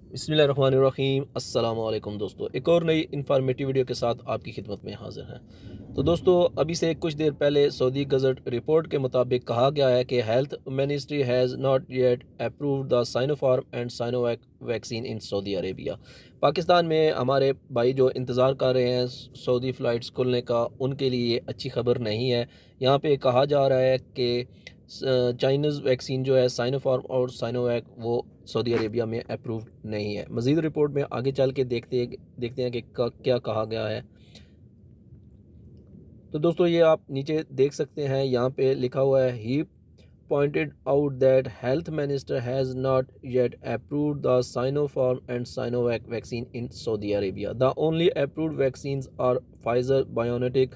बिस्मिल्लाहिर्रहमानिर्रहीम अस्सलाम वालेकुम दोस्तों, एक और नई इन्फॉर्मेटिव वीडियो के साथ आपकी खिदमत में हाजिर हैं। तो दोस्तों, अभी से कुछ देर पहले सऊदी गज़ट रिपोर्ट के मुताबिक कहा गया है कि health ministry has not yet approved the Sinopharm and Sinovac vaccine in Saudi Arabia. Pakistan में हमारे भाई जो इंतज़ार कर रहे हैं सऊदी फ़्लाइट्स खुलने का, उनके लिए ये अच्छी खबर नहीं है। यहाँ पे कहा जा रहा है कि चाइनीज़ वैक्सीन जो है साइनोफार्म और साइनोवैक वो सऊदी अरेबिया में अप्रूव्ड नहीं है। मज़ीद रिपोर्ट में आगे चल के देखते हैं कि क्या कहा गया है। तो दोस्तों, ये आप नीचे देख सकते हैं, यहाँ पे लिखा हुआ है ही pointed out that health minister has not yet approved the Sinopharm and Sinovac vaccine in Saudi Arabia. The only approved vaccines are Pfizer, BioNTech,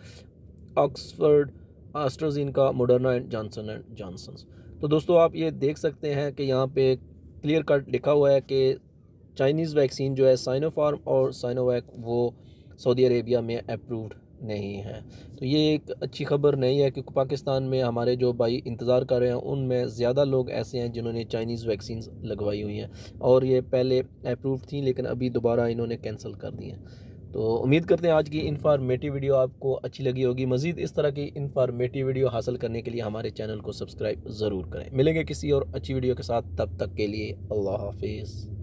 Oxford, AstraZeneca, Moderna and Johnson and Johnson. तो दोस्तों, आप ये देख सकते हैं कि यहाँ पे क्लियर कट लिखा हुआ है कि चाइनीज़ वैक्सीन जो है साइनोफार्म और साइनोवैक वो सऊदी अरेबिया में अप्रूव्ड नहीं है। तो ये एक अच्छी खबर नहीं है, क्योंकि पाकिस्तान में हमारे जो भाई इंतज़ार कर रहे हैं उनमें ज़्यादा लोग ऐसे हैं जिन्होंने चाइनीज़ वैक्सीन लगवाई हुई हैं और ये पहले अप्रूव्ड थी, लेकिन अभी दोबारा इन्होंने कैंसिल कर दी हैं। तो उम्मीद करते हैं आज की इन्फॉर्मेटिव वीडियो आपको अच्छी लगी होगी। मज़ीद इस तरह की इन्फॉर्मेटिव वीडियो हासिल करने के लिए हमारे चैनल को सब्सक्राइब ज़रूर करें। मिलेंगे किसी और अच्छी वीडियो के साथ, तब तक के लिए अल्लाह हाफिज़।